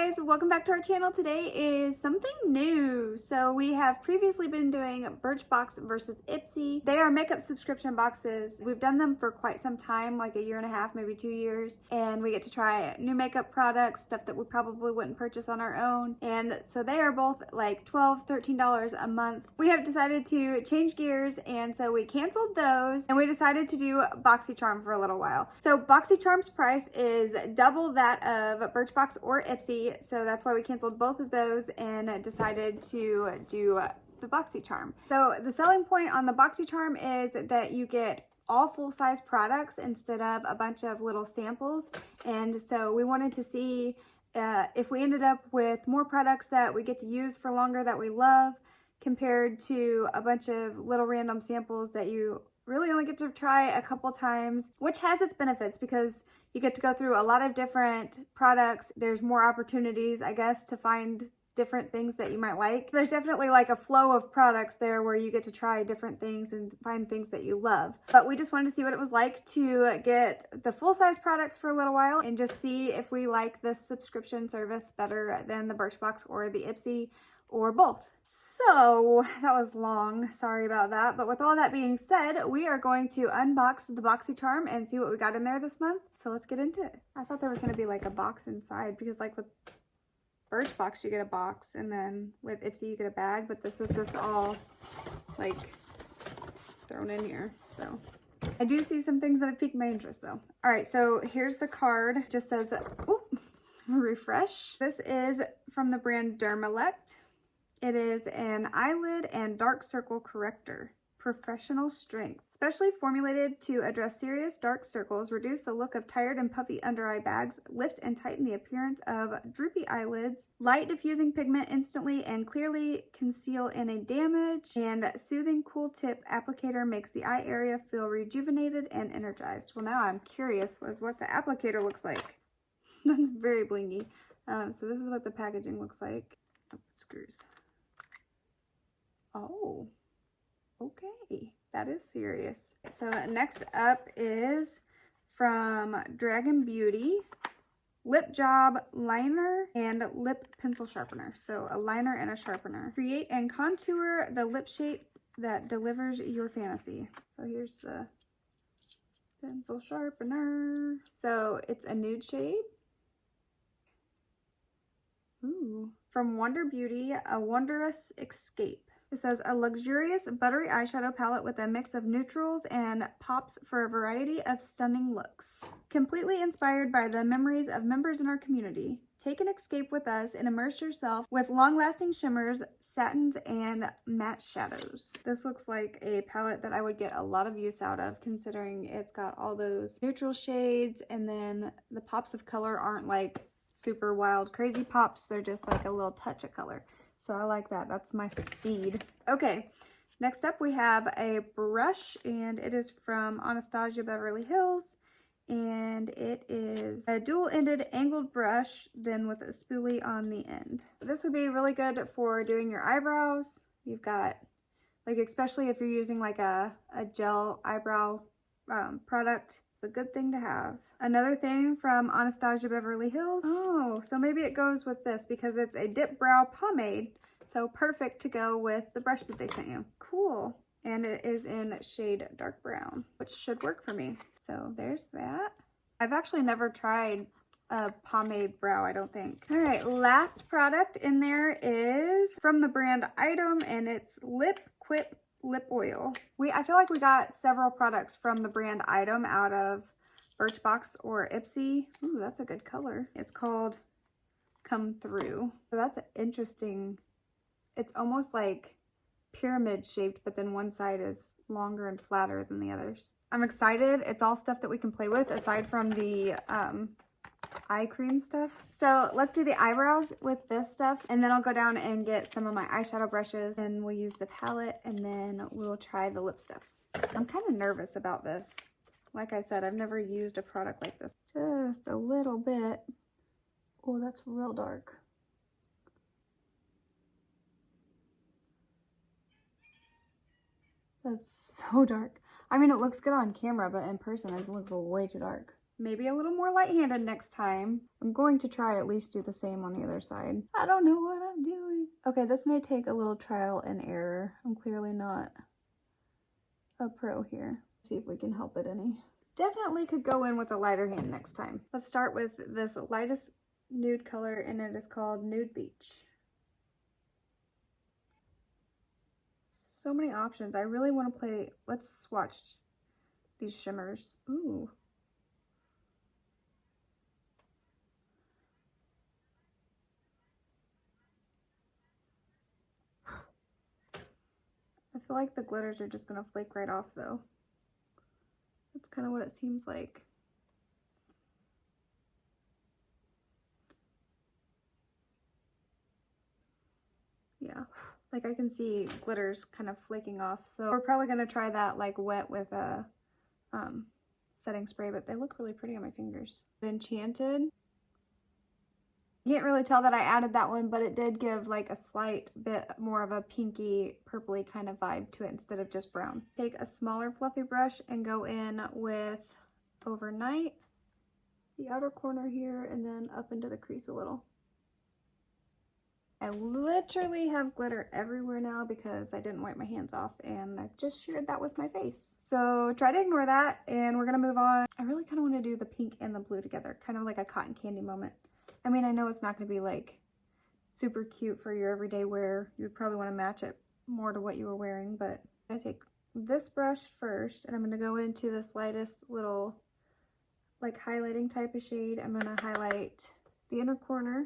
guys, welcome back to our channel. Today is something new. So we have previously been doing Birchbox versus Ipsy. They are makeup subscription boxes. We've done them for quite some time, like a year and a half, maybe 2 years. And we get to try new makeup products, stuff that we probably wouldn't purchase on our own. And so they are both like $12, $13 a month. We have decided to change gears, and so we canceled those and we decided to do Boxycharm for a little while. So Boxycharm's price is double that of Birchbox or Ipsy, so that's why we canceled both of those and decided to do the Boxycharm. So the selling point on the Boxycharm is that you get all full-size products instead of a bunch of little samples, and so we wanted to see if we ended up with more products that we get to use for longer that we love compared to a bunch of little random samples that you really only get to try a couple times, which has its benefits because you get to go through a lot of different products. There's more opportunities, I guess, to find different things that you might like. There's definitely like a flow of products there where you get to try different things and find things that you love. But we just wanted to see what it was like to get the full-size products for a little while and just see if we like this subscription service better than the Birchbox or the Ipsy, or both. So that was long, sorry about that. But with all that being said, we are going to unbox the Boxycharm and see what we got in there this month. So let's get into it. I thought there was gonna be like a box inside because like with Birchbox you get a box and then with Ipsy you get a bag, but this is just all like thrown in here. So I do see some things that have piqued my interest though. All right, so here's the card. It just says, ooh, refresh. This is from the brand Dermalect. It is an eyelid and dark circle corrector. Professional strength. Specially formulated to address serious dark circles, reduce the look of tired and puffy under eye bags, lift and tighten the appearance of droopy eyelids, light diffusing pigment instantly and clearly conceal any damage, and soothing cool tip applicator makes the eye area feel rejuvenated and energized. Well, now I'm curious as what the applicator looks like. That's very blingy. So this is what the packaging looks like. Oh, screws. Oh, okay, that is serious. So next up is from Dragon Beauty, Lip Job Liner and Lip Pencil Sharpener. So a liner and a sharpener. Create and contour the lip shape that delivers your fantasy. So here's the pencil sharpener. So it's a nude shade. Ooh. From Wonder Beauty, a Wondrous Escape. It says a luxurious buttery eyeshadow palette with a mix of neutrals and pops for a variety of stunning looks. Completely inspired by the memories of members in our community. Take an escape with us and immerse yourself with long-lasting shimmers, satins, and matte shadows. This looks like a palette that I would get a lot of use out of, considering it's got all those neutral shades, and then the pops of color aren't like super wild crazy pops, they're just like a little touch of color. So I like that. That's my speed. Okay, next up we have a brush, and it is from Anastasia Beverly Hills, and it is a dual-ended angled brush, then with a spoolie on the end. This would be really good for doing your eyebrows. You've got, like, especially if you're using like a gel eyebrow product, a good thing to have. Another thing from Anastasia Beverly Hills. Oh, so maybe it goes with this because it's a dip brow pomade. So perfect to go with the brush that they sent you. Cool. And it is in shade dark brown, which should work for me. So there's that. I've actually never tried a pomade brow, I don't think. All right, last product in there is from the brand Item, and it's Lip Quip lip oil. I feel like we got several products from the brand Item out of Birchbox or Ipsy. Ooh, that's a good color. It's called Come Through. So that's interesting. It's almost like pyramid shaped, but then one side is longer and flatter than the others. I'm excited. It's all stuff that we can play with aside from the eye cream stuff. So let's do the eyebrows with this stuff, and then I'll go down and get some of my eyeshadow brushes, and we'll use the palette, and then we'll try the lip stuff. I'm kind of nervous about this. Like I said, I've never used a product like this. Just a little bit. Oh, that's real dark. That's so dark. I mean, it looks good on camera, but in person it looks way too dark. maybe a little more light-handed next time. I'm going to try at least do the same on the other side. I don't know what I'm doing. Okay, this may take a little trial and error. I'm clearly not a pro here. See if we can help it any. Definitely could go in with a lighter hand next time. Let's start with this lightest nude color, and it is called Nude Beach. So many options. I really want to play. Let's swatch these shimmers. Ooh. I feel like the glitters are just going to flake right off though. That's kind of what it seems like. Yeah, like I can see glitters kind of flaking off. So we're probably going to try that like wet with a setting spray, but they look really pretty on my fingers. Enchanted. You can't really tell that I added that one, but it did give like a slight bit more of a pinky purpley kind of vibe to it instead of just brown. Take a smaller fluffy brush and go in with Overnight, the outer corner here, and then up into the crease a little. I literally have glitter everywhere now because I didn't wipe my hands off, and I've just shared that with my face. So try to ignore that, and we're gonna move on. I really kind of want to do the pink and the blue together, kind of like a cotton candy moment. I mean, I know it's not going to be like super cute for your everyday wear. You'd probably want to match it more to what you were wearing, but I'm going to take this brush first, and I'm going to go into this lightest little like highlighting type of shade. I'm going to highlight the inner corner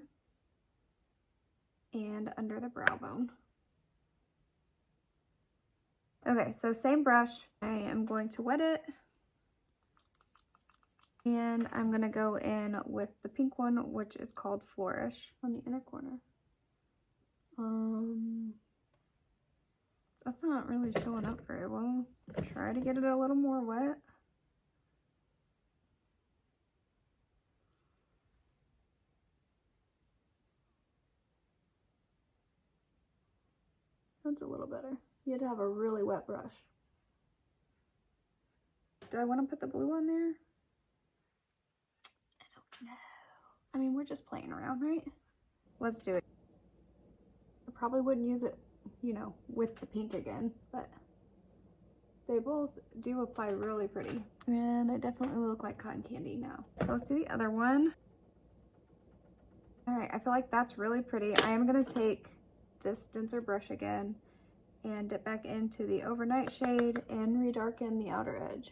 and under the brow bone. Okay, so same brush. I am going to wet it. And I'm going to go in with the pink one, which is called Flourish, on the inner corner. That's not really showing up very well. Try to get it a little more wet. That's a little better. You had to have a really wet brush. Do I want to put the blue on there? No. I mean, we're just playing around, right? Let's do it. I probably wouldn't use it, you know, with the pink again, but they both do apply really pretty. And it definitely look like cotton candy now. So let's do the other one. All right, I feel like that's really pretty. I am gonna take this denser brush again and dip back into the Overnight shade and redarken the outer edge.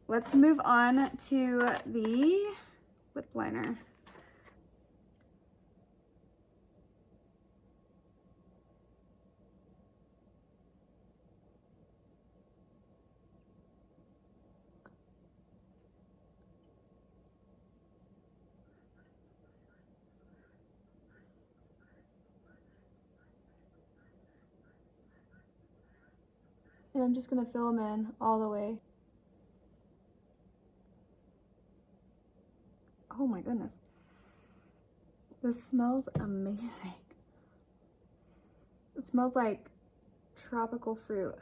Let's move on to the lip liner. And I'm just gonna fill them in all the way. Oh my goodness. This smells amazing. It smells like tropical fruit.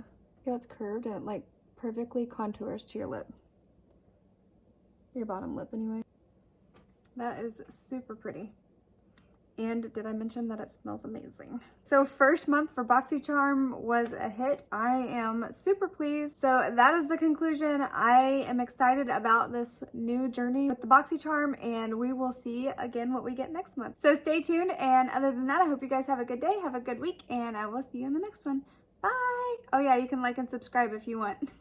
Yeah, it's curved and it like perfectly contours to your lip. Your bottom lip anyway. That is super pretty. And did I mention that it smells amazing? So first month for BoxyCharm was a hit. I am super pleased. So that is the conclusion. I am excited about this new journey with the BoxyCharm, and we will see again what we get next month. So stay tuned, and other than that, I hope you guys have a good day, have a good week, and I will see you in the next one. Bye! Oh yeah, you can like and subscribe if you want.